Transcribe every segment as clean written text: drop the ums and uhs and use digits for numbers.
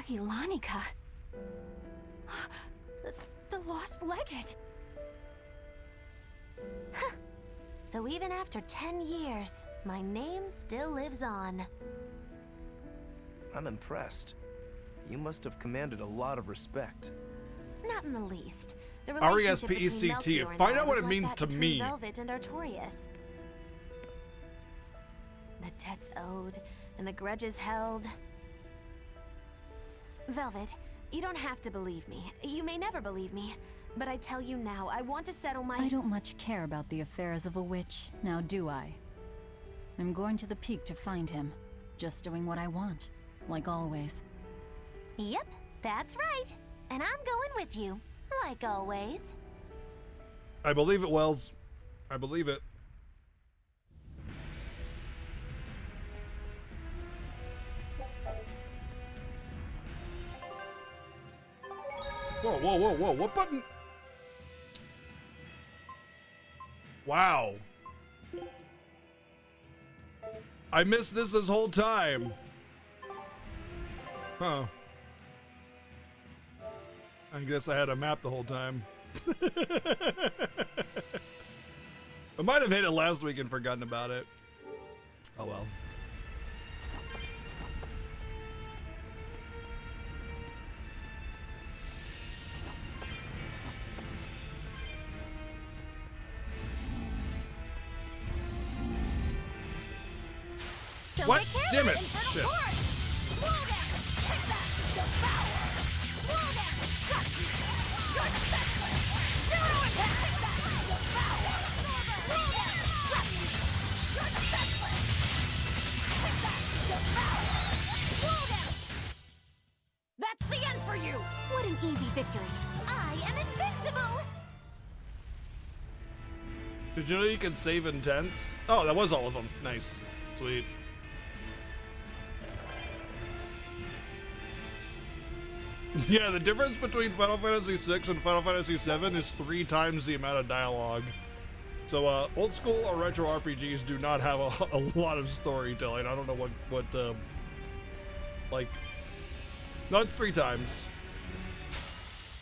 Agilanica. The lost legate. Huh. So even after 10 years, my name still lives on. I'm impressed. You must have commanded a lot of respect. Not in the least. The relationship between R-E-S-P-E-C-T. Melchior and Find I out what was it like means that to between me. Velvet and Artorias. The debts owed and the grudges held. Velvet, you don't have to believe me. You may never believe me. But I tell you now, I want to settle my— I don't much care about the affairs of a witch, now do I? I'm going to the peak to find him. Just doing what I want, like always. Yep, that's right. And I'm going with you, like always. I believe it, Wells. I believe it. Whoa, whoa, whoa, whoa. What button? Wow. I missed this whole time. Huh. I guess I had a map the whole time. I might have hit it last week and forgotten about it. Oh well. What? Damn it! Shit. That's the end for you! What an easy victory. I am invincible! Did you know you can save intents? Oh, that was all of them. Nice. Sweet. Yeah, the difference between Final Fantasy VI and Final Fantasy VII is 3 times the amount of dialogue. So, old school or retro RPGs do not have a lot of storytelling. I don't know what, like, no, it's 3 times.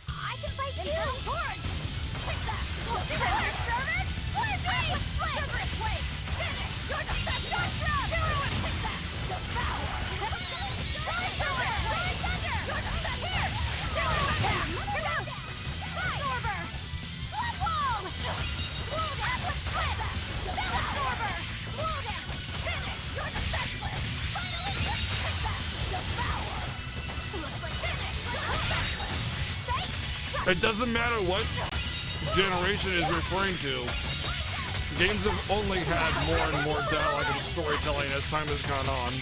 I can fight too! Take that! Service! Separate blade! Finish! Your defense! Your grab! Take that! Devour! Rolling thunder! Rolling thunder! Your defense! Here! Zero attack! You're out! Absorber! Blood wall! Atlas split! Absorber! Finish! Your defenseless! Finally! Take that! Devour! Looks like finish! It doesn't matter what generation is referring to. Games have only had more and more dialogue and storytelling as time has gone on.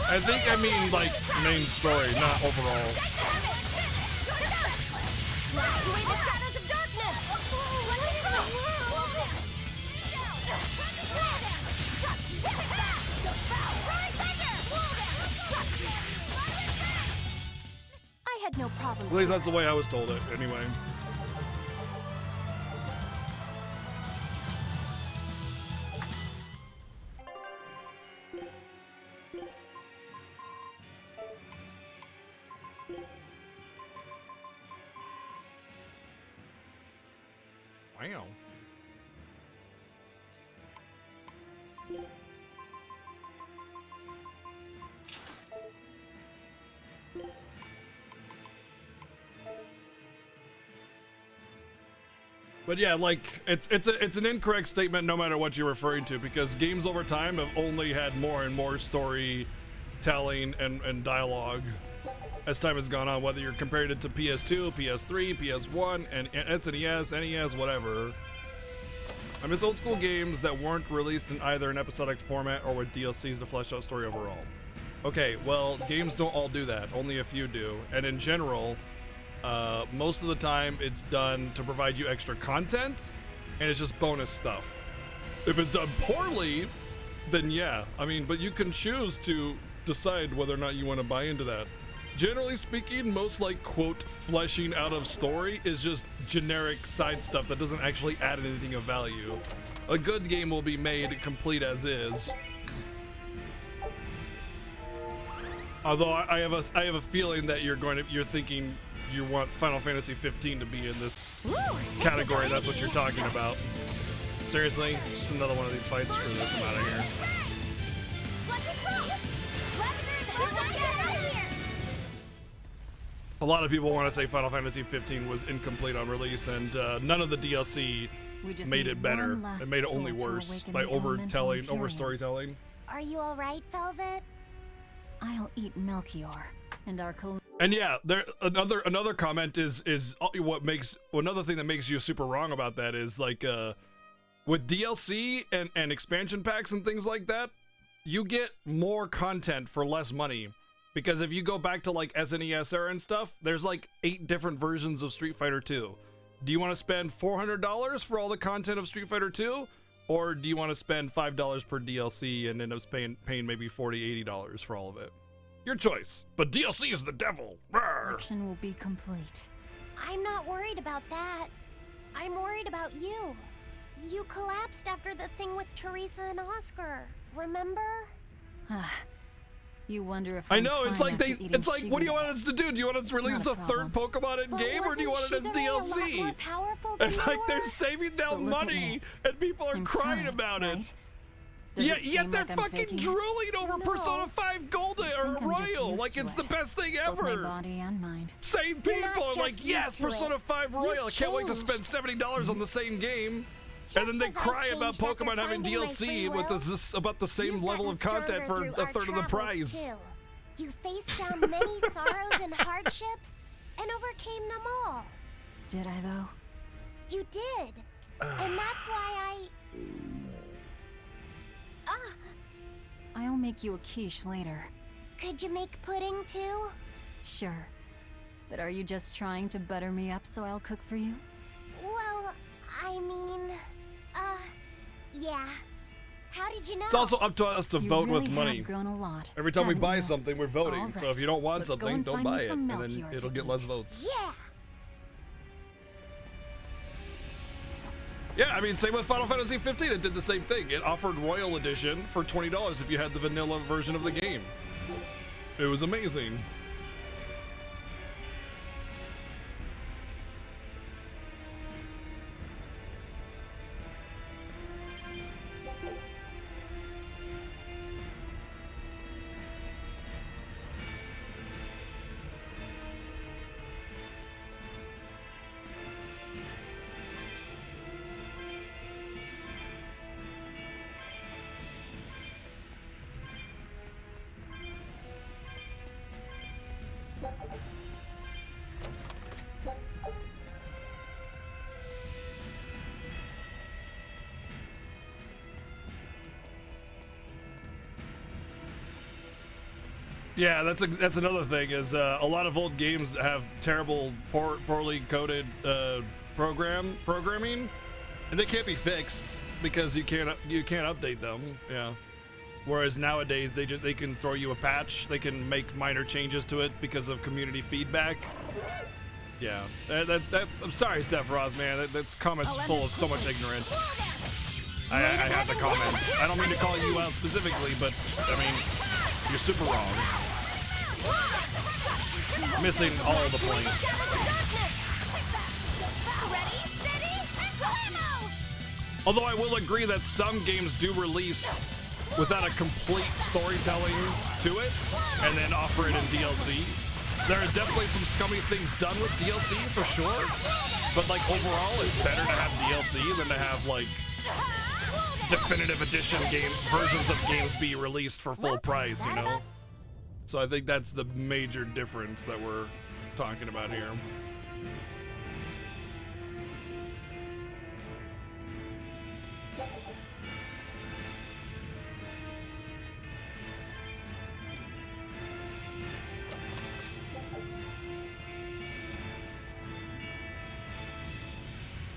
I think I mean like main story, not overall. I had no problem. At least that's the way I was told it, anyway. Wow. But yeah, like it's an incorrect statement no matter what you're referring to, because games over time have only had more and more storytelling and dialogue as time has gone on, whether you're comparing it to PS2, PS3, PS1, and SNES, NES, whatever. I miss old school games that weren't released in either an episodic format or with DLCs to flesh out story overall. Okay, well, games don't all do that. Only a few do. And in general, most of the time it's done to provide you extra content, and it's just bonus stuff. If it's done poorly, then yeah. I mean, but you can choose to decide whether or not you want to buy into that. Generally speaking, most like quote fleshing out of story is just generic side stuff that doesn't actually add anything of value. A good game will be made complete as is. Although I have a feeling that you're thinking you want Final Fantasy 15 to be in this category. That's what you're talking about. Seriously, just another one of these fights. Screw this, I'm out of here. A lot of people want to say Final Fantasy 15 was incomplete on release, and none of the DLC made it better. It made it only worse by over storytelling. Are you all right, Velvet? I'll eat Melchior, and our And yeah, there another comment is another thing that makes you super wrong about that is like with DLC and expansion packs and things like that, you get more content for less money. Because if you go back to like SNES era and stuff, there's like 8 different versions of Street Fighter 2. Do you want to spend $400 for all the content of Street Fighter 2? Or do you want to spend $5 per DLC and end up paying maybe $40, $80 for all of it? Your choice. But DLC is the devil. Rawr. action will be complete. I'm not worried about that. I'm worried about you. You collapsed after the thing with Teresa and Oscar. Remember? You wonder if I I'm know, it's fine like after eating what do you Shibuya. want us to do? Do you want us to release not a a third Pokemon in But game, or do you want it as wasn't Shigure a lot more DLC? powerful than It's you like they're were? saving down But look at money, me. and people are I'm crying fine, about right? it. Does Yet it seem they're like I'm fucking faking it? drooling over No. Persona 5 Golden I or think I'm just Royal, used like to it's it. the best thing Both my ever. body and mind. Same You're not people are just like, yes, used to Persona it. 5 Royal. I You've can't wait to spend changed. $70 on the same game. Just and then they as I cry about changed after Pokemon having finding my DLC free with will, about the same You've level of gotten content stronger for through a our third of the travels, price. too. You faced down many sorrows and hardships and overcame them all. Did I though? You did. And that's why I'll make you a quiche later. could you make pudding too? Sure. But are you just trying to butter me up so I'll cook for you? Well, I mean, yeah. How did you know? It's also up to us to You vote really with money. have grown a lot. Every time we haven't buy you? something, we're voting. All So if you right. don't want Let's go something, and don't find me buy it, some and then Melchior it'll to get less eat. votes. Yeah. Yeah, I mean, same with Final Fantasy 15. It did the same thing. It offered Royal Edition for $20 if you had the vanilla version of the game. It was amazing. Yeah, that's another thing is a lot of old games have terrible, poorly coded programming, and they can't be fixed because you can't update them. Yeah. Whereas nowadays they can throw you a patch, they can make minor changes to it because of community feedback. Yeah, I'm sorry, Sephiroth, man. That's comments full of so much ignorance. I have the comment. I don't mean to call you out specifically, but I mean, you're super wrong. Missing all the points. Although I will agree that some games do release without a complete storytelling to it, and then offer it in DLC. There are definitely some scummy things done with DLC for sure, but like overall, it's better to have DLC than to have like definitive edition versions of games be released for full price, you know? So I think that's the major difference that we're talking about here.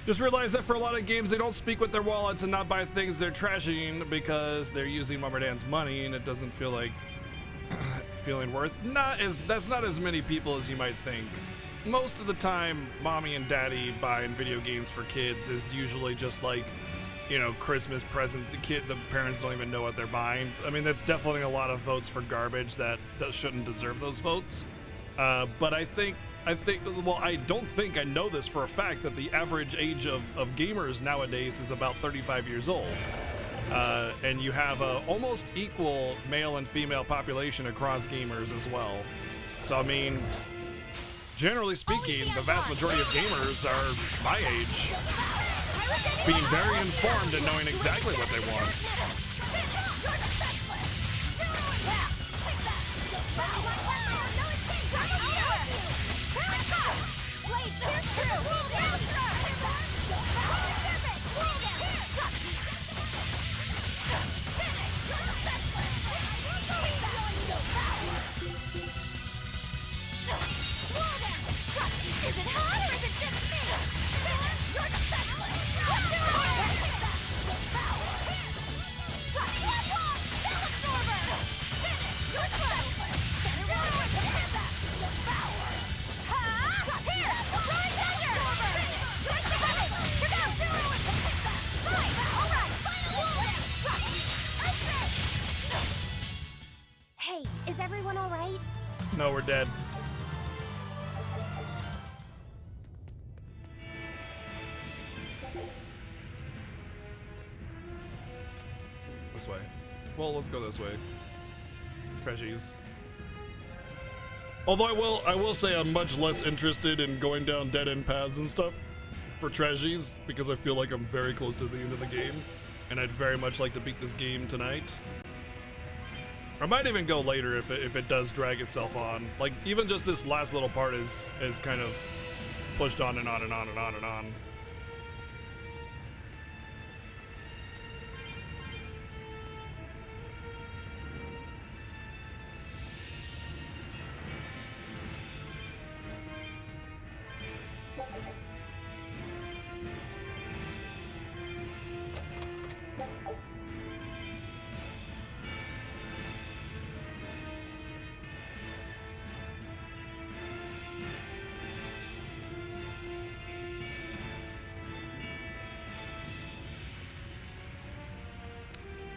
Just realize that for a lot of games, they don't speak with their wallets and not buy things they're trashing because they're using Mom or Dad's money, and it doesn't feel like feeling worth? That's not as many people as you might think. Most of the time, mommy and daddy buying video games for kids is usually just like, you know, Christmas present. The parents don't even know what they're buying. I mean, that's definitely a lot of votes for garbage that shouldn't deserve those votes. But I don't think I know this for a fact that the average age of gamers nowadays is about 35 years old. And you have a almost equal male and female population across gamers as well. So, I mean, generally speaking, the vast majority of gamers are my age, being very informed and knowing exactly what they want. Is it hot or is it just me? You're defenseless! Hey, is everyone all right? No, we're dead. This way. Well, let's go this way. Treasures. Although I will say I'm much less interested in going down dead-end paths and stuff for treasures, because I feel like I'm very close to the end of the game, and I'd very much like to beat this game tonight. I might even go later if it does drag itself on. Like, even just this last little part is kind of pushed on and on and on and on and on.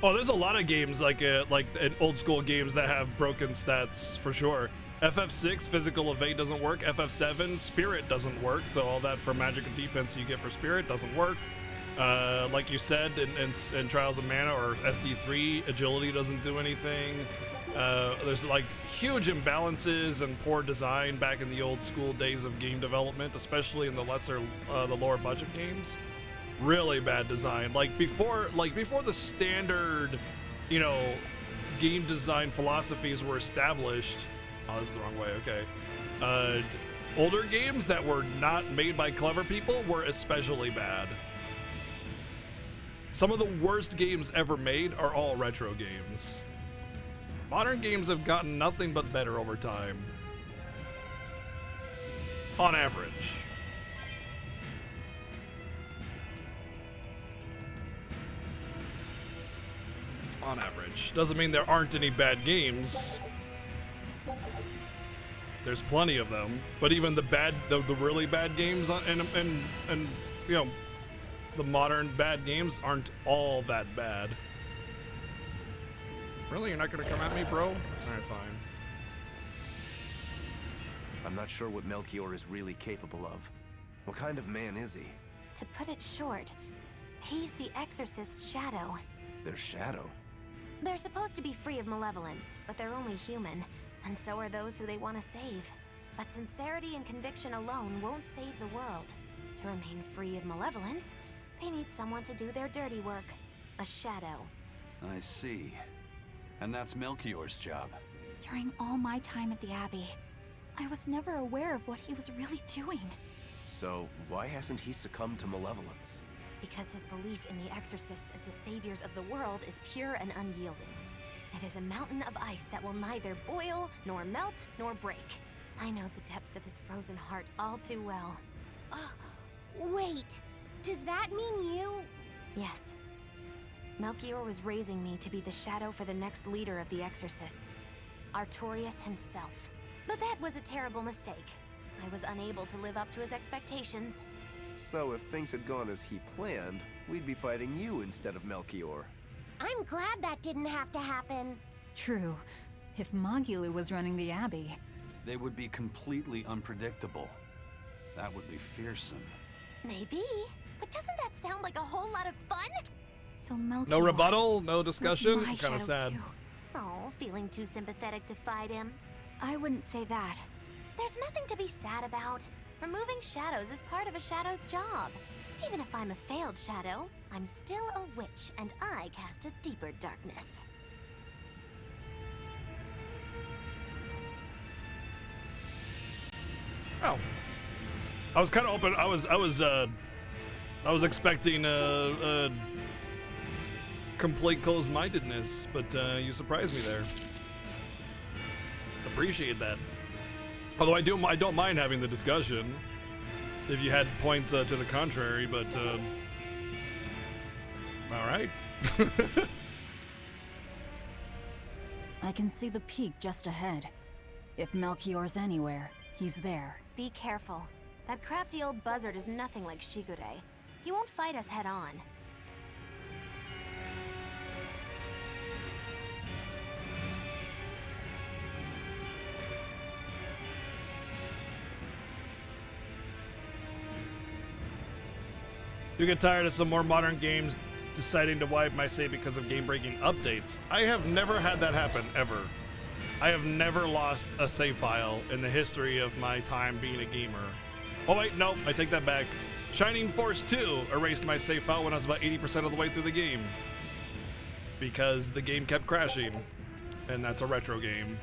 Oh, there's a lot of games like old school games that have broken stats for sure. FF6 physical evade doesn't work. FF7 spirit doesn't work. So all that for magic and defense you get for spirit doesn't work. Like you said in Trials of Mana or SD3, agility doesn't do anything. There's like huge imbalances and poor design back in the old school days of game development, especially in the lower budget games. Really bad design. Like before the standard, you know, game design philosophies were established. Oh, this is the wrong way. Okay. Older games that were not made by clever people were especially bad. Some of the worst games ever made are all retro games. Modern games have gotten nothing but better over time. On average. On average. Doesn't mean there aren't any bad games. There's plenty of them, but even the really bad games and you know, the modern bad games aren't all that bad. Really? You're not gonna come at me, bro? Alright, fine. I'm not sure what Melchior is really capable of. What kind of man is he? To put it short, he's the Exorcist's shadow. Their shadow? They're supposed to be free of malevolence, but they're only human, and so are those who they want to save. But sincerity and conviction alone won't save the world. To remain free of malevolence, they need someone to do their dirty work. A shadow. I see. And that's Melchior's job. During all my time at the Abbey, I was never aware of what he was really doing. So, why hasn't he succumbed to malevolence? Because his belief in the Exorcists as the saviors of the world is pure and unyielding. It is a mountain of ice that will neither boil, nor melt, nor break. I know the depths of his frozen heart all too well. Wait, does that mean you? Yes. Melchior was raising me to be the shadow for the next leader of the Exorcists. Artorias himself. But that was a terrible mistake. I was unable to live up to his expectations. So if things had gone as he planned, we'd be fighting you instead of Melchior. I'm glad that didn't have to happen. True. If Magulu was running the Abbey. They would be completely unpredictable. That would be fearsome. Maybe. But doesn't that sound like a whole lot of fun? So Melchior... No rebuttal, no was discussion. my Kind shadow of sad. too. Oh, feeling too sympathetic to fight him? I wouldn't say that. There's nothing to be sad about. Removing shadows is part of a shadow's job. Even if I'm a failed shadow, I'm still a witch, and I cast a deeper darkness. Oh, I was kind of open. I was expecting complete closed-mindedness, but you surprised me there. Appreciate that. Although I don't mind having the discussion if you had points to the contrary, but all right. I can see the peak just ahead. If Melchior's anywhere, he's there. Be careful. That crafty old buzzard is nothing like Shigure. He won't fight us head-on. You get tired of some more modern games deciding to wipe my save because of game-breaking updates. I have never had that happen, ever. I have never lost a save file in the history of my time being a gamer. Oh wait, no, I take that back. Shining Force 2 erased my save file when I was about 80% of the way through the game. Because the game kept crashing. And that's a retro game.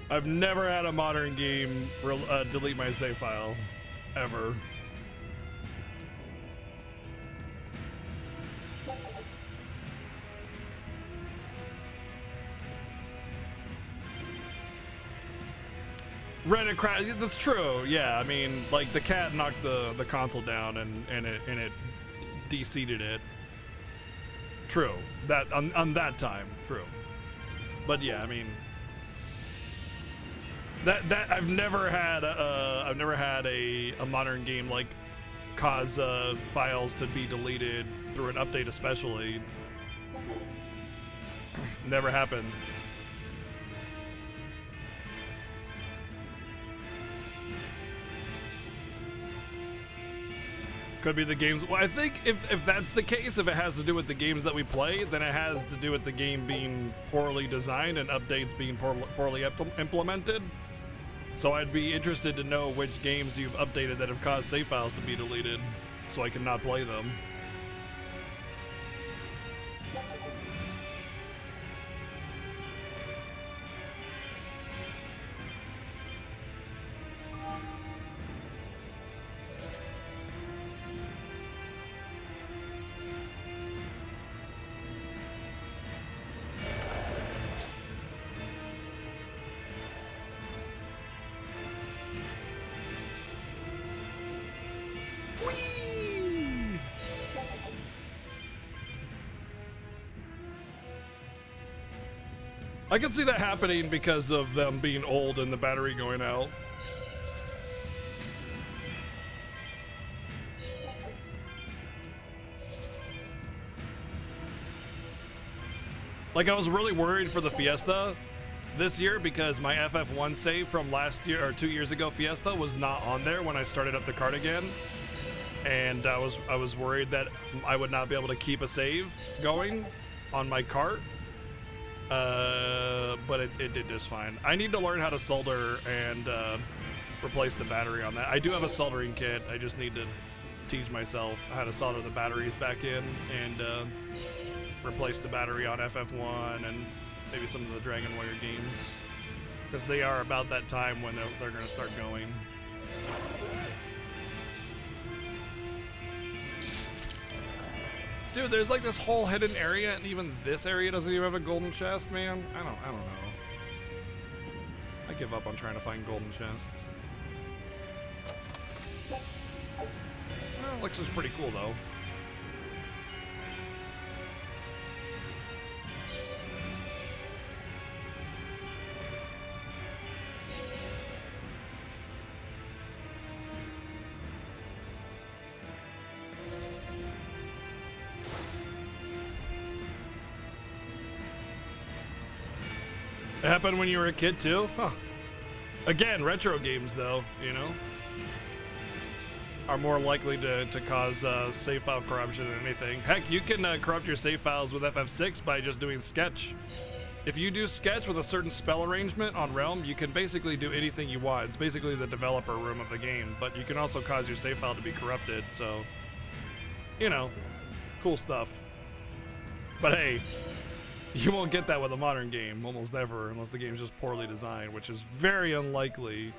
I've never had a modern game delete my save file, ever. Reddit crash. That's true. Yeah, I mean, like the cat knocked the console down and it de-seated it. True. That on that time. True. But yeah, I mean. That I've never had a modern game like cause files to be deleted through an update, especially. Never happened. Could be the games. Well, I think if that's the case, if it has to do with the games that we play, then it has to do with the game being poorly designed and updates being poorly implemented. So I'd be interested to know which games you've updated that have caused save files to be deleted, so I can not play them. I can see that happening because of them being old and the battery going out. Like, I was really worried for the Fiesta this year because my FF1 save from last year or 2 years ago Fiesta was not on there when I started up the cart again. And I was worried that I would not be able to keep a save going on my cart. But it did just fine. I need to learn how to solder and replace the battery on that. I do have a soldering kit. I just need to teach myself how to solder the batteries back in and replace the battery on FF1 and maybe some of the Dragon Warrior games. Because they are about that time when they're going to start going. Dude, there's like this whole hidden area, and even this area doesn't even have a golden chest, man. I don't know. I give up on trying to find golden chests. Well, elixir's pretty cool though. It happened when you were a kid too? Huh. Again, retro games though, you know, are more likely to cause save file corruption than anything. Heck, you can corrupt your save files with FF6 by just doing Sketch. If you do Sketch with a certain spell arrangement on Realm, you can basically do anything you want. It's basically the developer room of the game, but you can also cause your save file to be corrupted, so, you know, cool stuff. But hey, you won't get that with a modern game, almost never, unless the game's just poorly designed, which is very unlikely.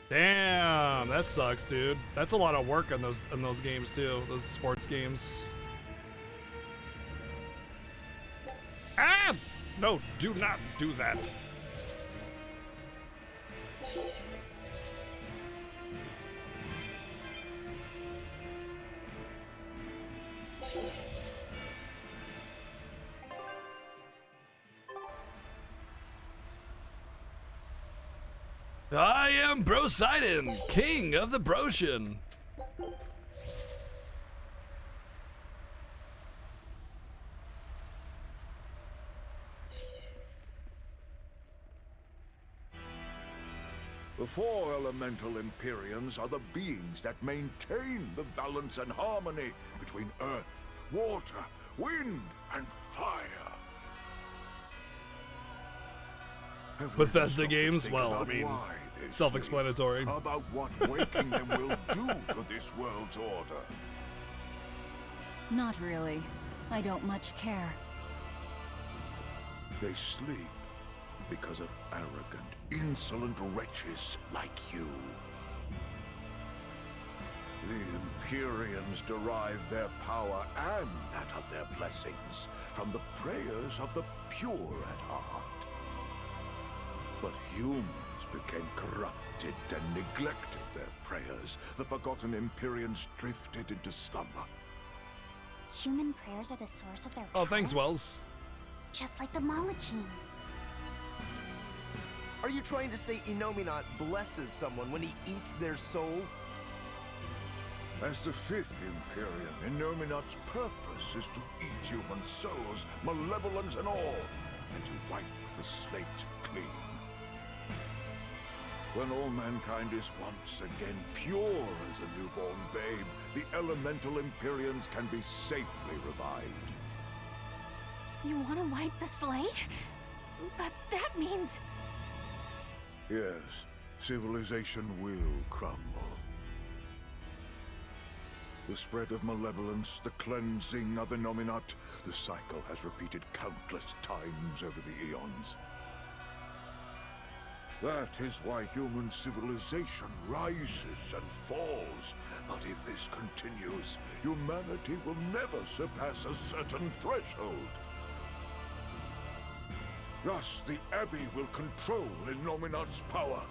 Damn, that sucks, dude. That's a lot of work on those games too, those sports games. Ah! No, do not do that. I am Brosidon, king of the Broshan. The four elemental Empyreans are the beings that maintain the balance and harmony between earth, water, wind, and fire. Bethesda games? Well, I mean, self-explanatory. About what waking them will do to this world's order. Not really. I don't much care. They sleep because of arrogant, insolent wretches like you. The Empyreans derive their power and that of their blessings from the prayers of the pure at heart. But humans became corrupted and neglected their prayers. The forgotten Empyreans drifted into slumber. Human prayers are the source of their Oh, power? thanks, Wells. Just like the Malachim. Are you trying to say Innominat blesses someone when he eats their soul? As the fifth Empyrean, Innominat's purpose is to eat human souls, malevolence and all, and to wipe the slate clean. When all mankind is once again pure as a newborn babe, the elemental Empyreans can be safely revived. You want to wipe the slate? But that means... Yes, civilization will crumble. The spread of malevolence, the cleansing of Innominat, the cycle has repeated countless times over the eons. That is why human civilization rises and falls. But if this continues, humanity will never surpass a certain threshold. Thus, the Abbey will control Innominat's power,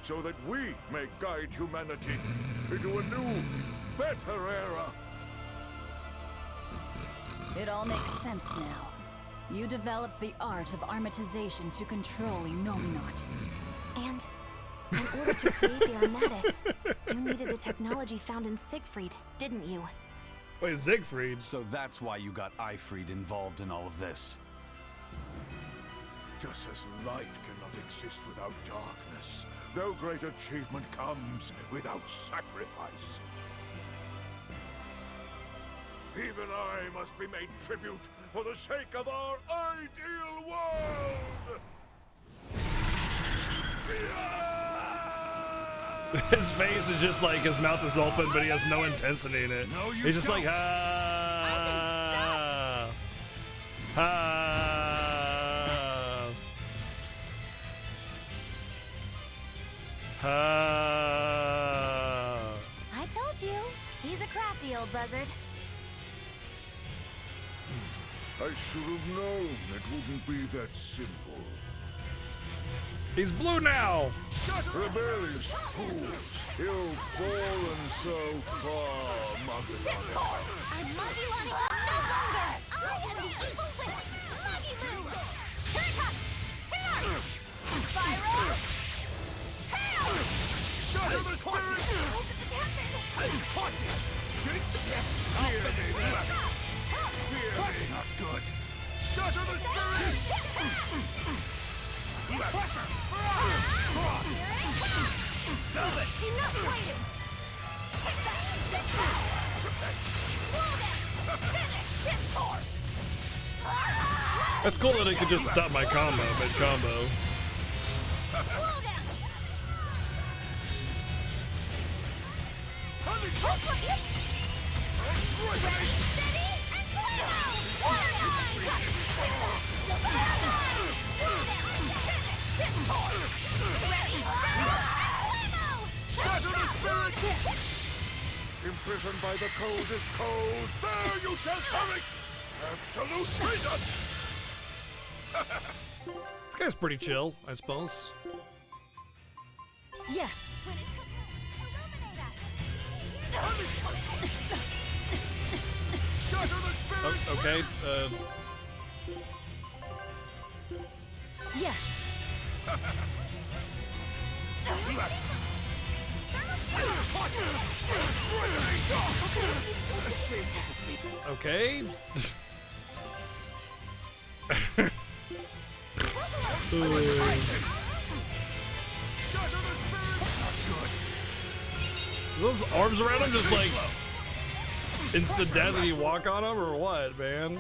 so that we may guide humanity into a new, better era. It all makes sense now. You developed the art of armatization to control Innominat. And in order to create the Armatus, you needed the technology found in Siegfried, didn't you? Wait, Siegfried? So that's why you got Ifried involved in all of this. Just as light cannot exist without darkness, no great achievement comes without sacrifice. Even I must be made tribute for the sake of our ideal world! His face is just like, his mouth is open, but he has no intensity in it. No, you He's just don't. like, ah, ah, ah. I told you, he's a crafty old buzzard. I should have known it wouldn't be that simple. He's blue now. Rebellious fools, you've fallen so far, Magilani. I'm Magilani no longer! I am the evil witch, Magilu! Turka! Here! Spyro! Hail! Gather the spirit! What is happening? Here, baby. Not good. Scatter the spirit! Pressure! Velvet! Enough waiting! That's cool that it could just stop my combo mid-combo. Imprisoned by the coldest cold, there you shall have it! Absolute freedom! This guy's pretty chill, I suppose. Yes. Oh, okay, Yes. okay. Those arms around him just like instant death and you walk on him or what, man?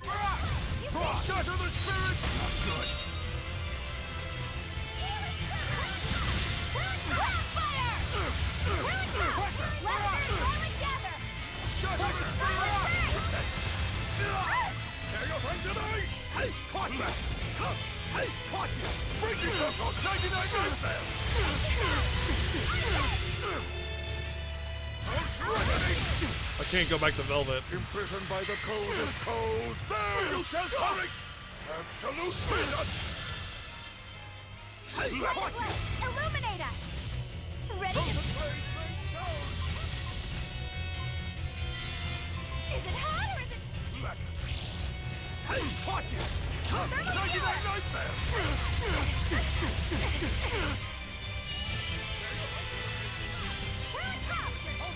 Scatter the spirit! Not good. I can't go back to Velvet. Imprisoned by the coldest cold, there you shall have it! Absolute freedom! Illuminate us! Ready to... Is it hot or is it... Hey, watch it! 99 nightmare!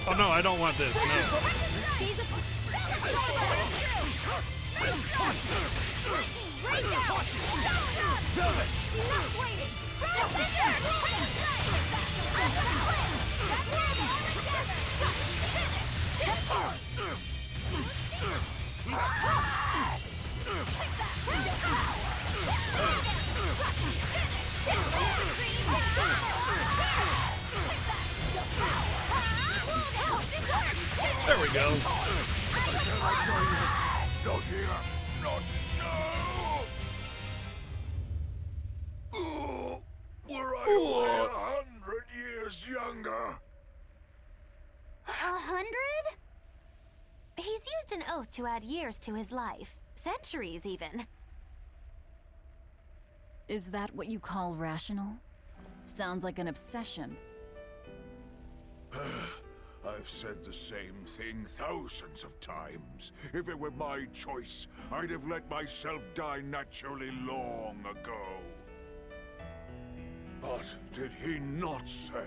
Oh no, I don't want this, no. There we go. Not here! Not now! Oh, were I only 100 years younger! 100? He's used an oath to add years to his life. Centuries, even. Is that what you call rational? Sounds like an obsession. I've said the same thing thousands of times. If it were my choice, I'd have let myself die naturally long ago. But did he not say?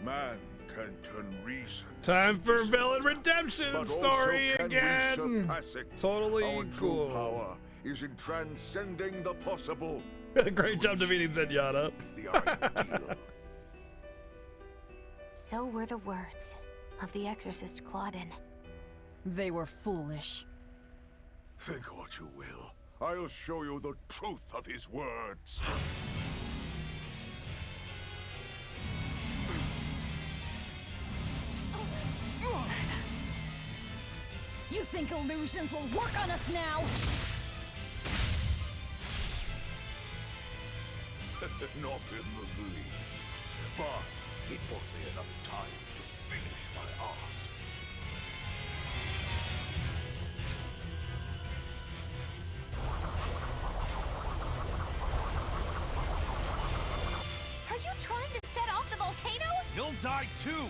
Man can turn reason Time to for despair, villain redemption but story also can we again. surpass it. Totally Our true cool. power is in transcending the possible. Great job defeating Zenyatta. The ideal. So were the words of the exorcist Claudin. They were foolish. Think what you will. I'll show you the truth of his words. You think illusions will work on us now? Not in the least. But it bought me enough time to finish my art. Are you trying to set off the volcano? You'll die too!